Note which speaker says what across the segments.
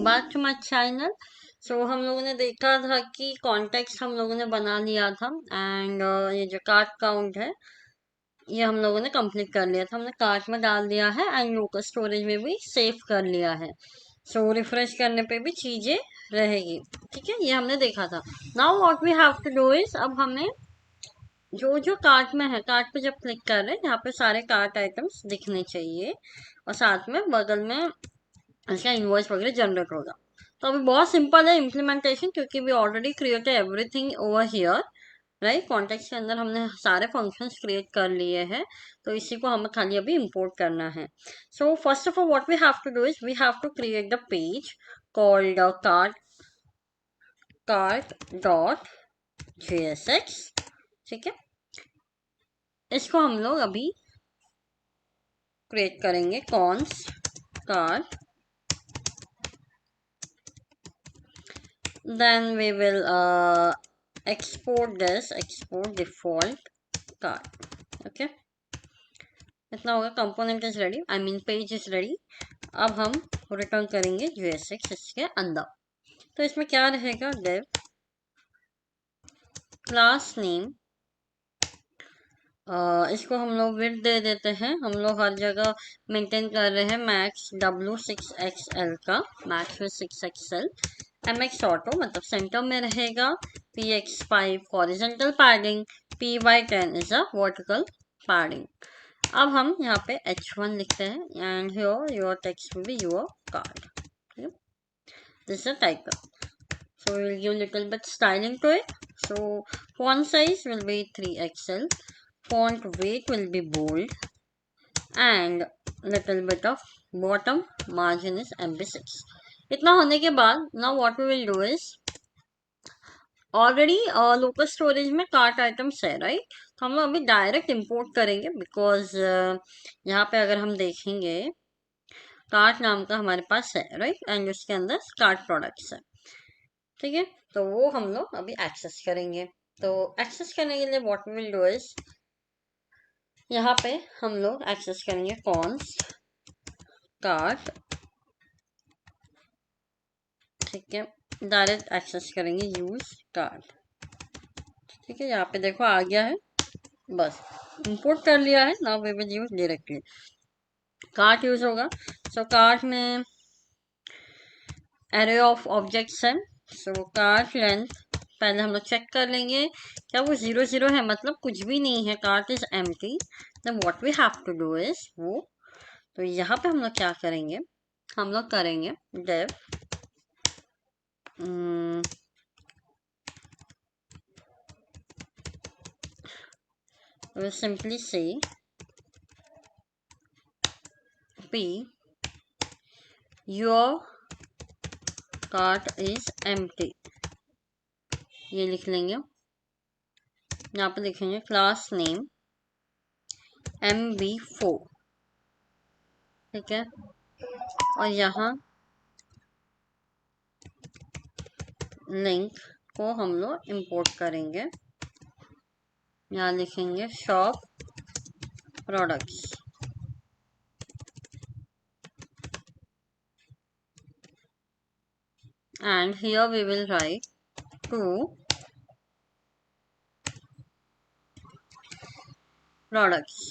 Speaker 1: Back to my channel. So हम लोगों ने देखा था कि कॉन्टेक्स्ट हम लोगों ने बना लिया था एंड ये जो कार्ट काउंट है ये हम लोगों ने कंप्लीट कर लिया था, हमने कार्ट में डाल दिया है एंड लोकल स्टोरेज में भी सेव कर लिया है। सो रिफ्रेश करने पे भी चीजें रहेगी। ठीक है, ये हमने देखा था। Now what we have to do is, अब हमें जो जो कार्ट में है, कार्ट पे जब क्लिक कर रहे हैं यहाँ पे सारे कार्ट आइटम्स दिखने चाहिए और साथ में बगल में इसका इनवॉइस वगैरह जनरेट होगा। तो अभी बहुत सिंपल है इम्प्लीमेंटेशन, क्योंकि we already created everything over here, right. Context के अंदर हमने सारे फंक्शंस क्रिएट कर लिए हैं, तो इसी को हमें खाली अभी इंपोर्ट करना है। So first of all what we have to do is we have to create the page called cart dot jsx। ठीक है, इसको हम लोग अभी क्रिएट करेंगे const cart, then we will export default cart। okay, इतना होगा। Component is ready, I mean page is ready. अब हम रिटर्न करेंगे JSX इसके अंदर। तो इसमें क्या रहेगा, डेव क्लास नेम, इसको हम लोग विड्थ दे देते हैं। हम लोग हर जगह मेंटेन कर रहे हैं मैक्स W6XL का, max with 6XL। MX auto मतलब सेंटर में रहेगा। PX5 horizontal padding, PY10 is a vertical padding. अब हम यहाँ पे H1 लिखते हैं and here your text will be your card. This is title, so we'll give little bit styling to it. So font size will be 3XL, font weight will be bold, and little bit of bottom margin is MB6। इतना होने के बाद now what we will do is already local storage में cart items है, right. तो हम लोग अभी डायरेक्ट इंपोर्ट करेंगे, बिकॉज यहाँ पे अगर हम देखेंगे कार्ट नाम का हमारे पास है, राइट, एंड उसके अंदर कार्ट प्रोडक्ट्स है। ठीक है, तो वो हम लोग अभी एक्सेस करेंगे। तो एक्सेस करने के लिए what we will do is यहाँ पे हम लोग एक्सेस करेंगे कॉन्स कार्ट। ठीक है, डायरेक्ट एक्सेस करेंगे यूज कार्ट। ठीक है, यहाँ पे देखो आ गया है, बस इंपोर्ट कर लिया है। Now we will use directly cart use होगा। सो कार्ट में एरे ऑफ ऑब्जेक्ट्स है। सो कार्ट लेंथ पहले हम लोग चेक कर लेंगे, क्या वो 0 है, मतलब कुछ भी नहीं है, cart is empty. Then what we have to do is वो, तो यहाँ पे हम लोग क्या करेंगे, हम लोग करेंगे Dave we'll simply say P your cart is empty, ये लिख लेंगे। यहाँ पे लिखेंगे क्लास नेम MB4। ठीक है, और यहाँ लिंक को हम लोग इंपोर्ट करेंगे। यहाँ लिखेंगे shop products and here we will write to products।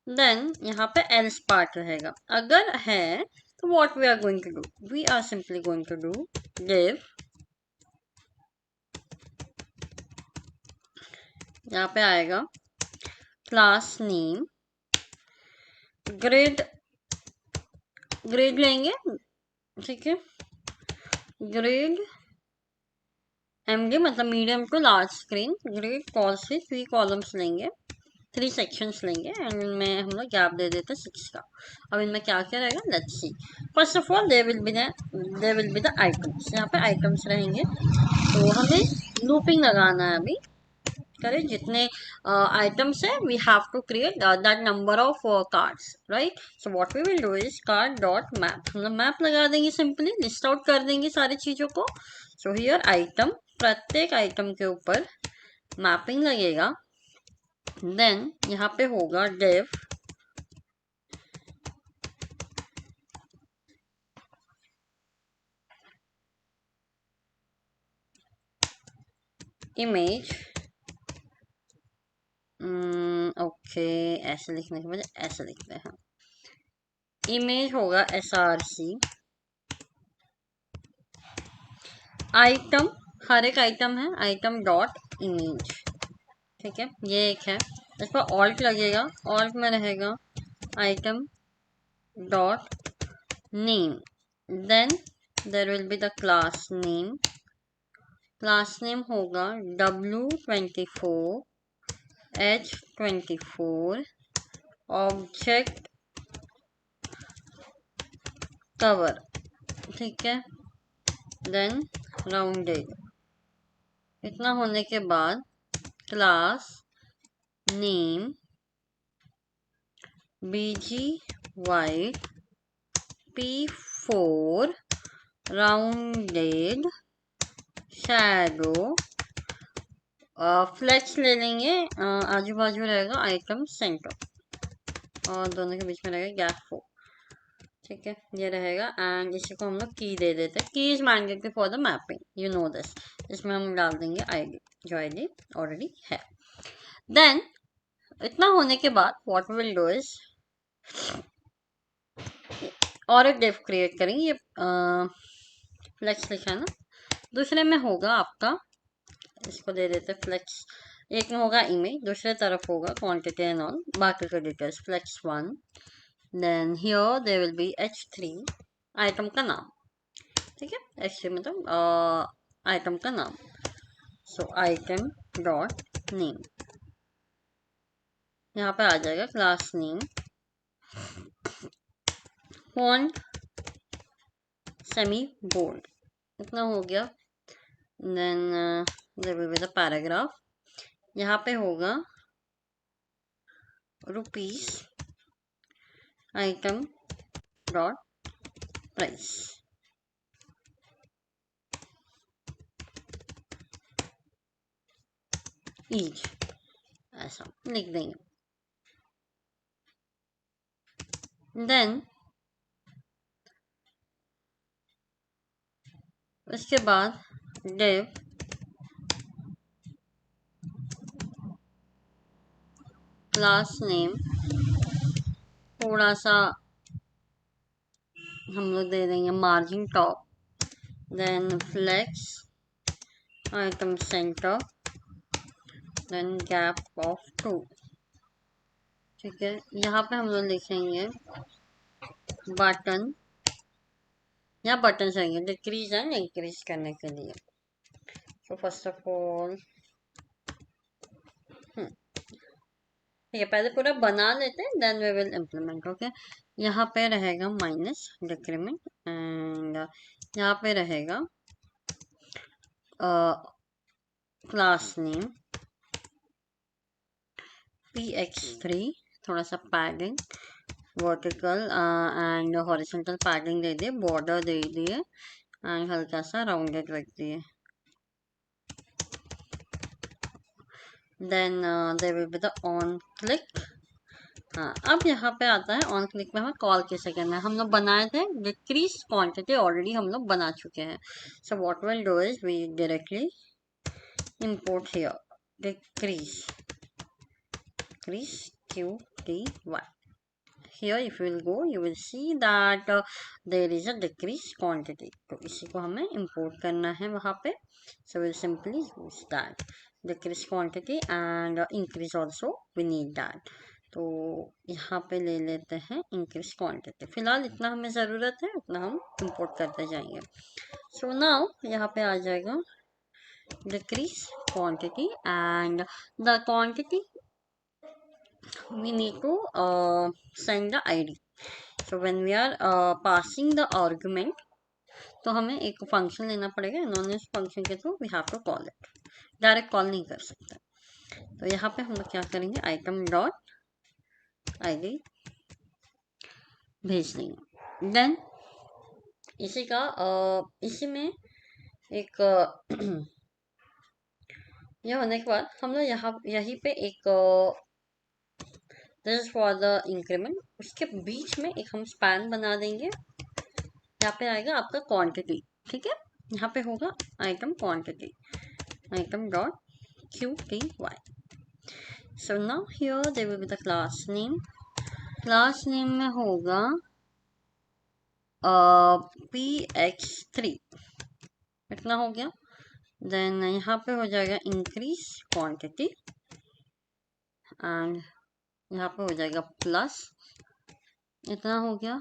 Speaker 1: Then यहाँ पे एल्स पार्ट रहेगा, अगर है तो what we are going to do, we are simply going to do div, यहाँ पे आएगा क्लास नेम ग्रेड, ग्रेड लेंगे। ठीक है, ग्रेड MD मतलब medium to large screen, grid col से 3 कॉलम्स लेंगे, 3 सेक्शंस लेंगे एंड इनमें हम लोग गैप दे देते हैं 6 का। अब इनमें क्या क्या रहेगा, let's see. First of all they will be the items, यहाँ पे आइटम्स रहेंगे। तो हमें लूपिंग लगाना है अभी, करें जितने आइटम्स है we have to create that number of cards, right. So what we will do is card dot map, हम लोग मैप लगा देंगे, सिंपली लिस्ट आउट कर देंगे सारी चीज़ों को। सो हियर आइटम, प्रत्येक आइटम के ऊपर मैपिंग लगेगा। देन यहाँ पे होगा डेव इमेज, ओके, ऐसे लिखने के बजाय ऐसे लिखते हैं। इमेज होगा SRC, आइटम, हर एक आइटम है, आइटम डॉट इमेज, ठीक है, ये एक है। इस पर ऑल्ट लगेगा, ऑल्ट में रहेगा item dot name, then there will be the class name, class name होगा W24 H24 ऑब्जेक्ट कवर, ठीक है, देन राउंडेड। इतना होने के बाद class name BG white P4 rounded shadow, flex ले लेंगे, आजू बाजू रहेगा आइटम सेंटर और दोनों के बीच में रहेगा गैप 4, ठीक है, ये रहेगा। एंड इसी को हम लोग की दे देते हैं, की is mandatory for the mapping, you know this. इसमें हम डाल देंगे आईडी, जो आईडी ऑलरेडी है। देन इतना होने के बाद व्हाट विल डू इज और एक डिव क्रिएट करेंगे, ये फ्लेक्स लिखा है ना, दूसरे में होगा आपका, इसको दे देते फ्लेक्स, एक में होगा इमेज, दूसरे तरफ होगा क्वांटिटी एंड ऑल, बाकी के details flex 1, then here they will be H3 item का नाम, ठीक है, H3 मतलब आइटम का नाम, सो आइटम डॉट नेम, यहाँ पे आ जाएगा class name, font semi bold, इतना हो गया। Then there will be the paragraph, यहाँ पे होगा rupees item dot price, each, ऐसा लिख देंगे। देन उसके बाद डिव क्लास नेम, थोड़ा सा हम लोग दे देंगे margin top, then flex item center, then gap of 2, ठीक है, यहाँ पे हम लोग लिखेंगे बटन, यहाँ बटन चाहिए डिक्रीज एंड इंक्रीज करने के लिए। सो फर्स्ट ऑफ ऑल ठीक है, पहले पूरा बना लेते हैं, then we will implement, okay. यहाँ पे रहेगा माइनस डिक्रीमेंट एंड यहाँ पे रहेगा क्लास नेम PX3, थोड़ा सा padding vertical and horizontal padding दे दिए, बॉर्डर दे दिए एंड हल्का सा राउंडेड रख दिए। Then there will be the on click, हाँ, अब यहाँ पे आता है ऑन क्लिक में हमें कॉल कैसे करना है, हम लोग बनाए थे डिक्रीज क्वांटिटी, ऑलरेडी हम लोग बना चुके हैं। So what will do is we directly import here decrease QTY, here if you will go you will see that there is a decrease quantity, तो इसी को हमें import करना है वहाँ पे। so we'll simply use that decrease quantity and increase also we need that, तो यहाँ पे ले लेते हैं इंक्रीज क्वांटिटी, फिलहाल इतना हमें ज़रूरत है उतना हम इंपोर्ट करते जाएंगे। सो नाउ यहाँ पे आ जाएगा decrease quantity and the quantity we need to send the id, so when we are passing the argument तो हमें एक फंक्शन लेना पड़ेगा, इन्होंने फंक्शन के through we have to call it, direct call नहीं कर सकते। तो यहाँ पे हम लोग क्या करेंगे, आइटम डॉट आईडी भेज देंगे। देन इसी का इसी में एक यह होने के बाद हम लोग यहाँ यहीं पे एक this is for the increment, उसके बीच में एक हम स्पैन बना देंगे, यहाँ पे आएगा आपका क्वांटिटी, ठीक है, यहाँ पे होगा item quantity, item dot QTY. So now here there will be the class name. Class name में होगा PX3, इतना हो गया। देन यहाँ पे हो जाएगा इंक्रीज क्वांटिटी एंड यहाँ पे हो जाएगा प्लस, इतना हो गया।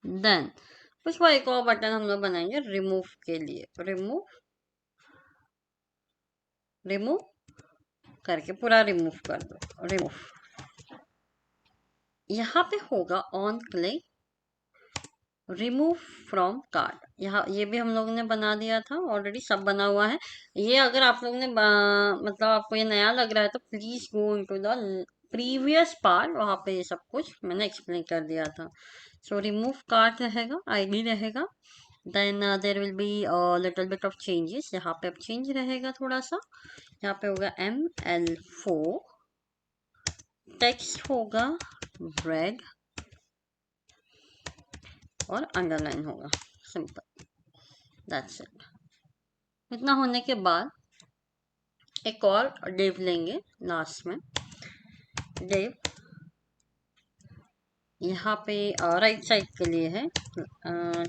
Speaker 1: देन उसको एक और बटन हम लोग बनाएंगे रिमूव के लिए। रिमूव करके पूरा रिमूव कर दो। रिमूव यहाँ पे होगा on click remove from cart. यहाँ ये भी हम लोगों ने बना दिया था ऑलरेडी, सब बना हुआ है। ये अगर आप लोगों ने मतलब आपको ये नया लग रहा है तो please go into the previous part, वहाँ पे ये सब कुछ मैंने एक्सप्लेन कर दिया था। सो रिमूव कार्ट रहेगा, आईडी रहेगा। Then there will be little bit of changes. यहाँ पे अब चेंज रहेगा थोड़ा सा। यहाँ पे होगा ML4, टेक्स्ट होगा रेड और अंडरलाइन होगा, सिंपल, दैट्स इट। इतना होने के बाद एक और डिव लेंगे लास्ट में। डिव यहाँ पे राइट साइड के लिए है,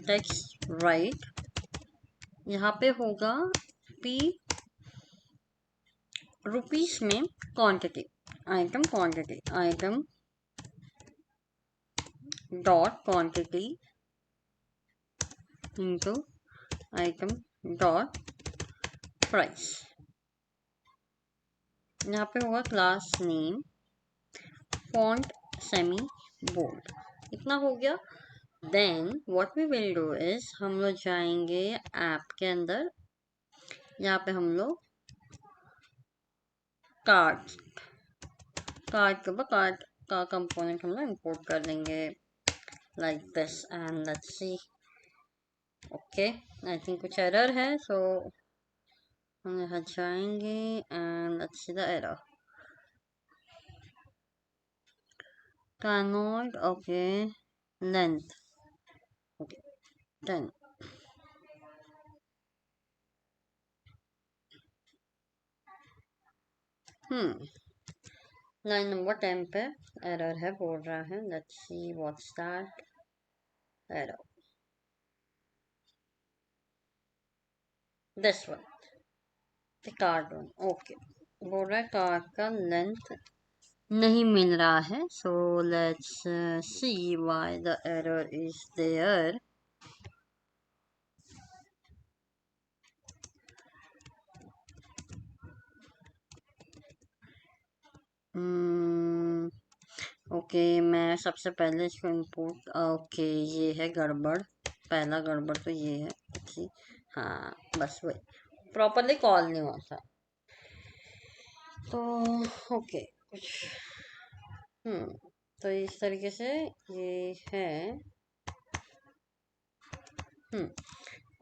Speaker 1: टेक्स्ट राइट। यहाँ पे होगा P रुपीस में quantity, item quantity, item dot quantity into item dot price. यहाँ पे होगा class name font semi bold, इतना हो गया। Then what we will do is हम लोग जाएंगे ऐप के अंदर। यहाँ पे हम लोग कार्ड के ऊपर कार्ड का कंपोनेंट हम लोग इंपोर्ट कर लेंगे like this and let's see. Okay, I think कुछ एरर है, सो हम यहाँ जाएंगे and let's see the error. cannot, okay, length, okay, 10। Line number 10 पे एरर है, बोल रहा है। Let's see what's that error, this one, the card one. Okay, बोल रहा है कार्ड का लेंथ नहीं मिल रहा है। So let's see why the error is there. Okay, मैं सबसे पहले इसको इंपोर्ट, ओके ये है गड़बड़, पहला गड़बड़ तो ये है कि हाँ बस वही प्रॉपरली कॉल नहीं हुआ था। तो ओके कुछ तो इस तरीके से ये है।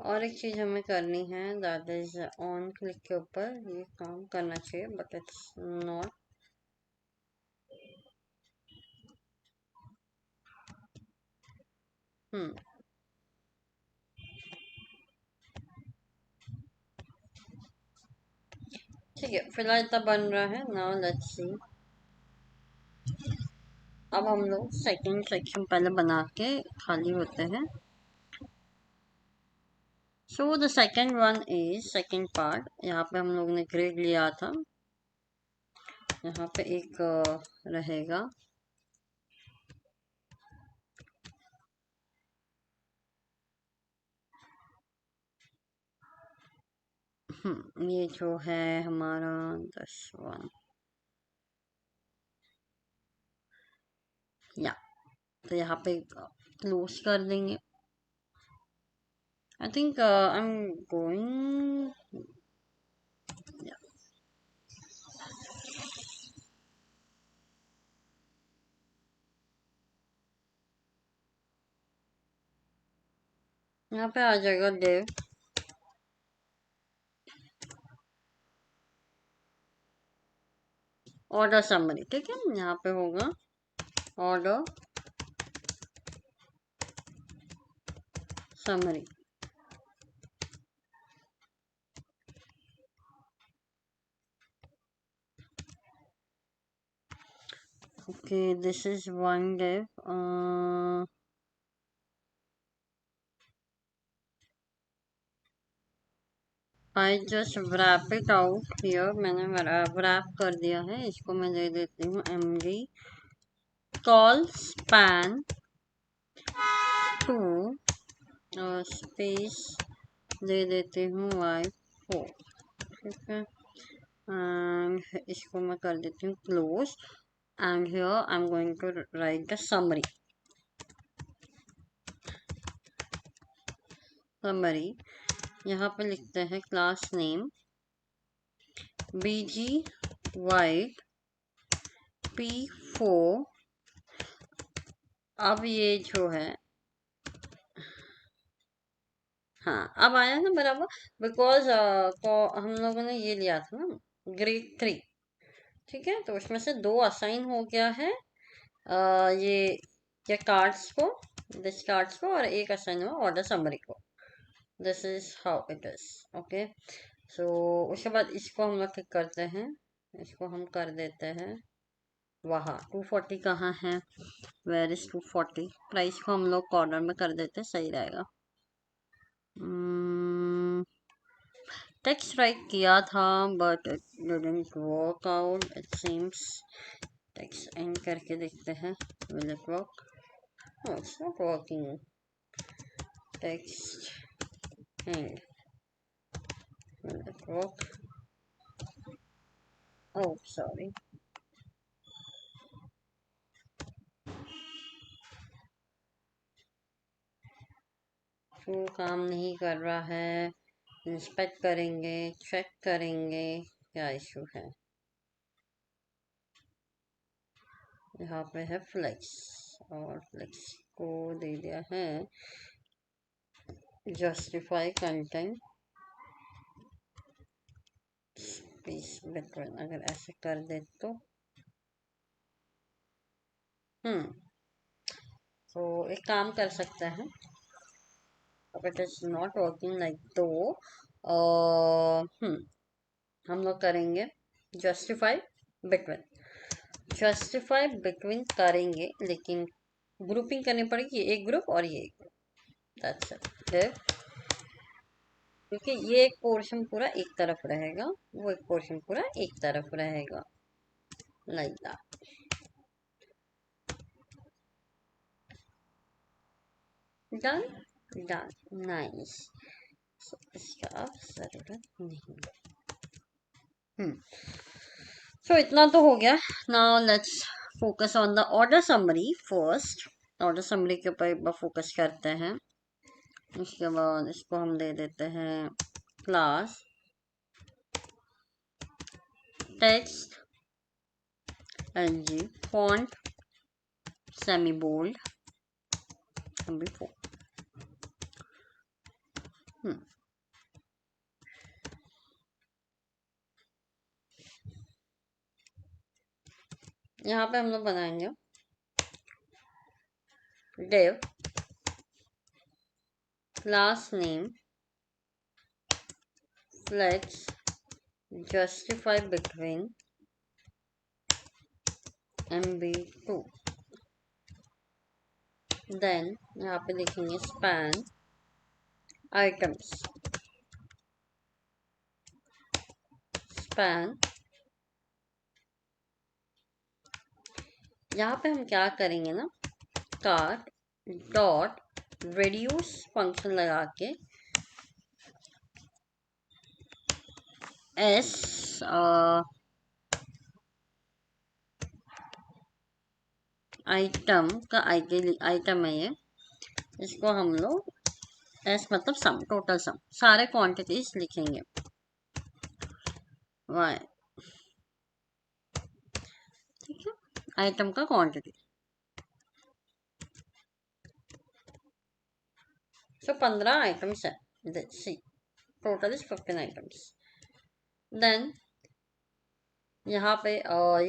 Speaker 1: और एक चीज हमें करनी है, दैट इज ऑन क्लिक के ऊपर ये काम करना चाहिए बट इट्स नॉट। ठीक है, फिलहाल इतना बन रहा है। नाउ लेट्स सी, अब हम लोग सेकंड सेक्शन पहले बना के खाली होते हैं। So the second one is second part. यहाँ पे हम लोग ने ग्रिड लिया था, यहाँ पे एक रहेगा ये जो है हमारा 10 या, तो यहाँ पे क्लोज कर देंगे। I think I am going, यहाँ पे आ जाएगा डिव ऑर्डर समरी। ठीक है, यहाँ पे होगा order summary. Okay, this is one div. I just wrap it out here. मैंने wrap कर दिया है. इसको मैं दे देती हूँ md call span to space दे देती हूँ y4. ठीक है, एंड इसको मैं कर देती हूँ close. And here I am going to write the summary. यहाँ पे लिखते हैं class name BG wide P4. अब ये जो है, हाँ अब आया ना बराबर, बिकॉज हम लोगों ने ये लिया था ना ग्रेड 3. ठीक है, तो उसमें से 2 असाइन हो गया है ये कार्ड्स को, दिस कार्ड्स को, और एक असाइन हुआ ऑर्डर समरी को. This is how it is. Okay, so उसके बाद इसको हम लोग क्या करते हैं, इसको हम कर देते हैं वहाँ 240 कहाँ है, वेयर इज 240. प्राइस को हम लोग कॉर्नर में कर देते हैं, सही रहेगा. टेक्स्ट राइट किया था but it didn't work out it seems. Text end करके देखते हैं, will it work? No, it's not working. Text end, will it work? Oh, sorry. क्यों काम नहीं कर रहा है? इंस्पेक्ट करेंगे, चेक करेंगे क्या इशू है. यहाँ पे है फ्लेक्स, और फ्लेक्स को दे दिया है जस्टिफाई कंटेंट स्पेस बिटवीन. अगर ऐसे कर दे तो तो एक काम कर सकते हैं. अब it is not working like दो. हम लोग करेंगे जस्टिफाई बिटवीन. जस्टिफाई बिटवीन करेंगे, लेकिन ग्रुपिंग करनी पड़ेगी, ये एक ग्रुप और ये एक ग्रुप. That's it. क्योंकि ये एक पोर्शन पूरा एक तरफ रहेगा, वो एक पोर्शन पूरा एक तरफ रहेगा, like that. Done done, nice. इसका अब जरूरत नहीं. सो इतना तो हो गया. Now let's focus on the order summary first. Order summary के ऊपर एक बार फोकस करते हैं. उसके बाद इसको हम दे देते हैं class text LG font semi bold अभी 4. यहाँ पे हम लोग बनाएंगे div class name flex justify between MB2. Then यहाँ पे लिखेंगे span items. span यहाँ पे हम क्या करेंगे ना, cart डॉट reduce फंक्शन लगा के s आइटम का आइटम है ये. इसको हम लोग s मतलब सम, टोटल सम, सारे क्वांटिटीज लिखेंगे y. ठीक है, आइटम का क्वांटिटी. सो 15 आइटम्स है. See total is 15 items. Then यहाँ पे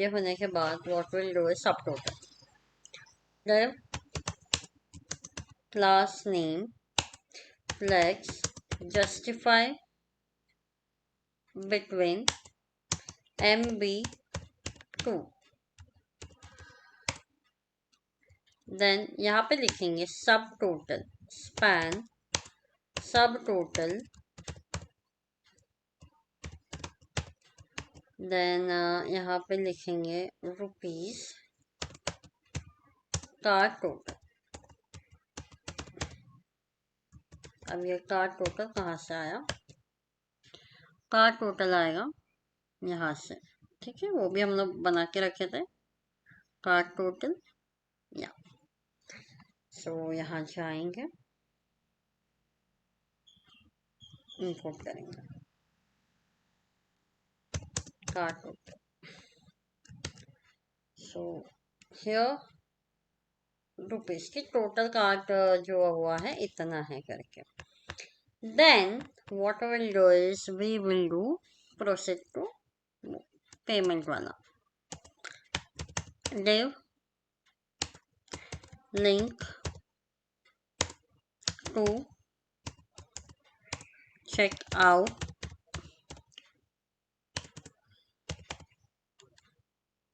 Speaker 1: ये होने के बाद what will do is subtotal. div class name flex justify between MB2. Then यहाँ पे लिखेंगे subtotal, span subtotal, then यहाँ पे लिखेंगे रुपीज का टोटल। अब ये का टोटल कहाँ से आया? का टोटल आएगा यहाँ से, ठीक है, वो भी हम लोग बना के रखे थे, का टोटल। या सो यहाँ जाएंगे, इंपोर्ट करेंगे का टोटल। सो हियर रुपीज की टोटल कार्ट जो हुआ है इतना है करके। Then what we'll do is we will do proceed to payment वाला, div link to check out,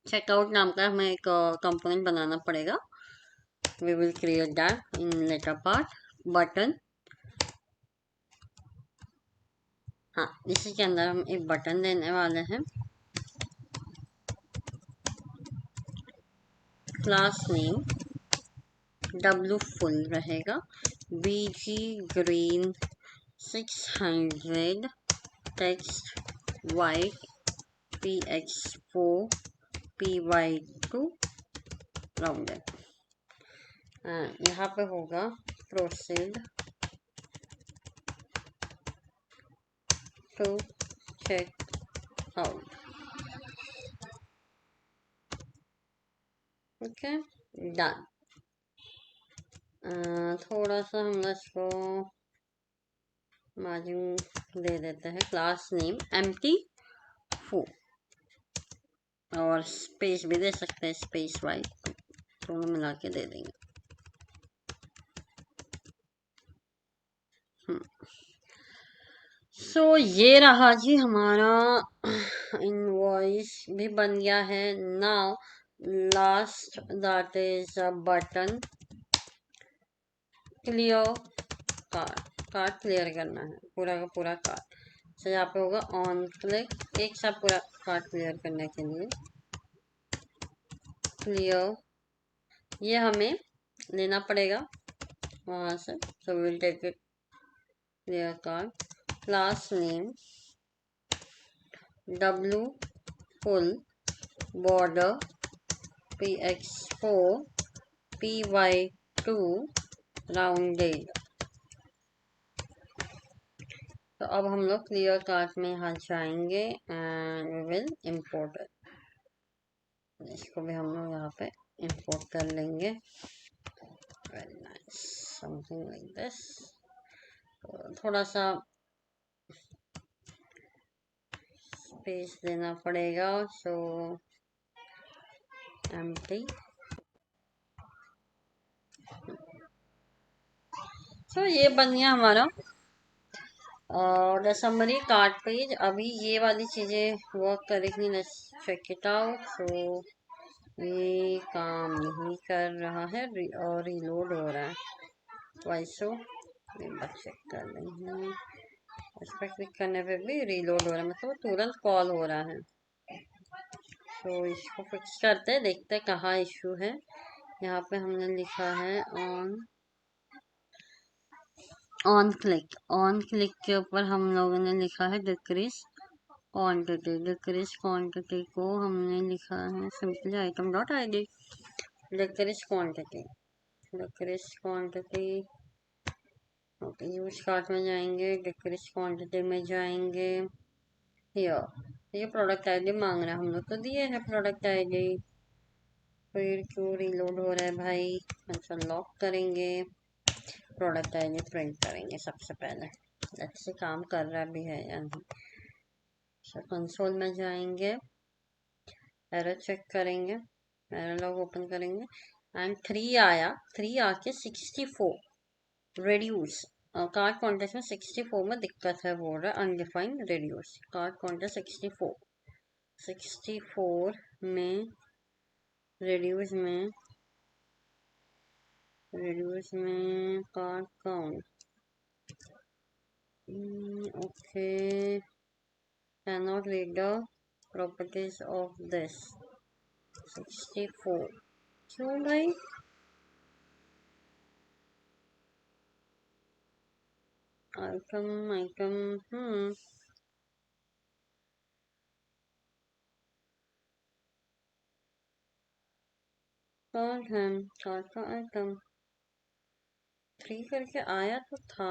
Speaker 1: checkout नाम का हमें एक कंपोनेंट बनाना पड़ेगा। we will create that in later part। Button, हाँ इसी के अंदर हम एक बटन देने वाले हैं। क्लास नेम W फुल रहेगा, BG green 600, text white PX4 PY2 rounded. यहाँ पे होगा proceed to check out. Okay done. थोड़ा सा हम इसको मार्जिन दे देते हैं, क्लास नेम एम्प्टी फू, और स्पेस भी दे सकते हैं, स्पेस वाइट, दोनों मिला के दे देंगे। सो ये रहा जी हमारा इनवॉइस भी बन गया है। Now last that is a button clear card, card clear करना है पूरा का पूरा कार्ड। तो यहाँ पे होगा ऑन क्लिक, एक साथ पूरा कार्ड क्लियर करने के लिए क्लियर, ये हमें लेना पड़ेगा वहाँ से। So will take it clear card, class name W full border PX4 PY2 rounded. तो अब हम लोग क्लियर कार्ट में यहाँ जाएंगे and we will import it. इसको भी हम लोग यहाँ पे इम्पोर्ट कर लेंगे। Very nice, something like this. थोड़ा सा स्पेस देना पड़ेगा, सो एम्प्टी। सो ये बन गया हमारा और समरी कार्ड पेज। अभी ये वाली चीजें वर्क करेगी, लेट्स चेक इट आउट। सो ये काम नहीं कर रहा है और रीलोड हो रहा है, वाइसो एक बार चेक कर लेंगे। इस पर क्लिक करने पे भी रीलोड हो रहा है, मतलब तुरंत कॉल हो रहा है। तो इसको फिक्स करते हैं, देखते हैं कहाँ इशू है। यहाँ पे हमने लिखा है ऑन क्लिक, ऑन क्लिक के ऊपर हम लोगों ने लिखा है डिक्रीज क्वांटिटी। डिक्रीज क्वांटिटी को हमने लिखा है simply item dot ID। Decrease quantity, decrease quantity, okay use cart में जाएंगे, डिक्रीज क्वांटिटी में जाएंगे। ये प्रोडक्ट ID मांग रहा है, हम लोग तो दिए है प्रोडक्ट ID, फिर क्यों रीलोड हो रहा है भाई। अच्छा लॉक करेंगे, प्रोडक्ट ID प्रिंट करेंगे सबसे पहले, अच्छे काम कर रहा भी है या नहीं। अच्छा कंसोल में जाएंगे, एरर चेक करेंगे, एरर लॉग ओपन करेंगे एंड 3 आया, 3 आके 64 रिड्यूस। कार्ड कॉन्टेक्ट में 64 में दिक्कत है, बोल रहा है अनडिफाइंड रिड्यूस। कार्ड कॉन्टेक्ट 64 में रिड्यूस में reduce में card count. Okay, cannot read the properties of this. 64. क्यों भाई? item, कार्ड है, कार्ड का आइटम 3 करके आया तो था।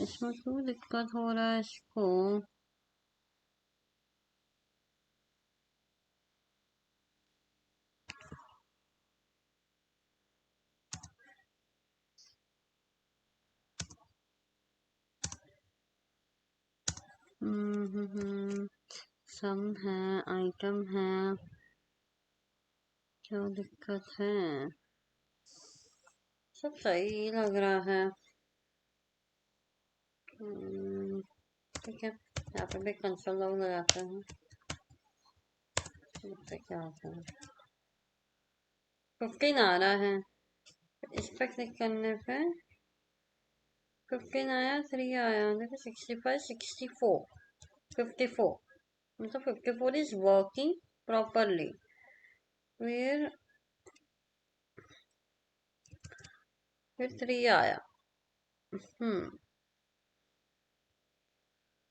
Speaker 1: इसमें क्यों दिक्कत हो रहा है इसको? सम है, आइटम है, क्या दिक्कत है? सब सही लग रहा है। ठीक है, यहाँ पे भी कंसोल लॉग लगाते हैं। देखते क्या होता है। 15 आ रहा है, इस पर क्लिक करने पे 15 आया, 3 आया, देखो 65, 64, 54, मतलब 54 is working properly. फिर 3 आया।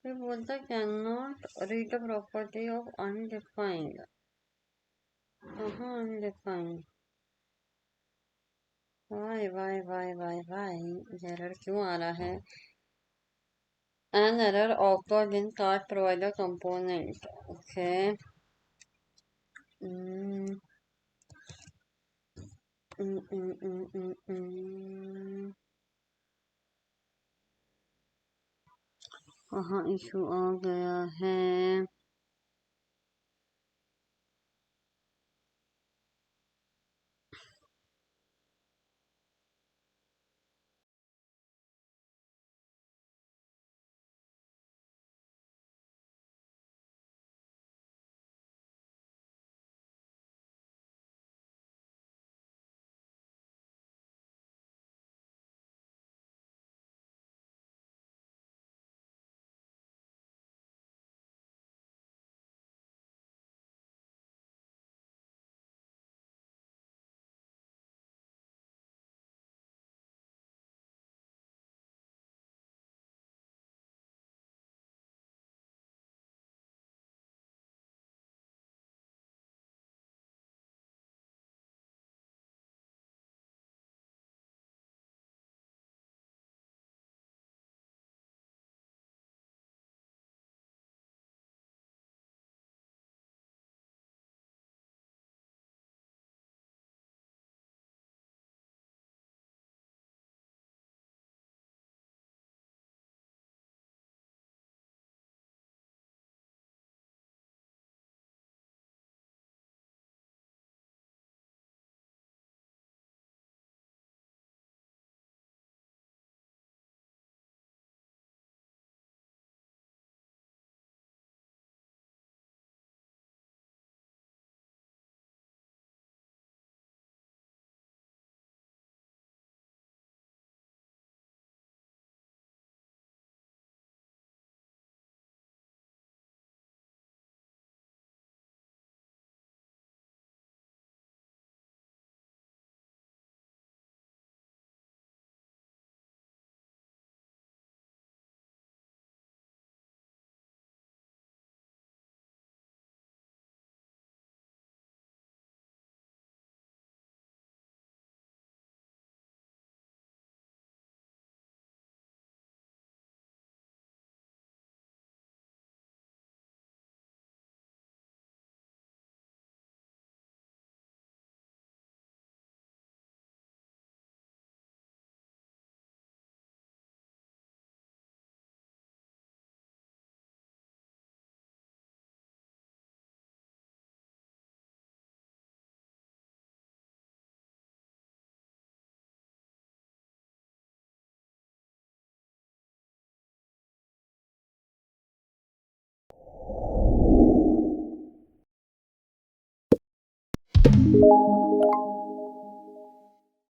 Speaker 1: फिर बोलता can not read the property of undefined. कहाँ अनडिफाइंड? वाई एरर क्यों आ रहा है? An error occurred in card provider component. Okay. कहाँ इशू आ गया है?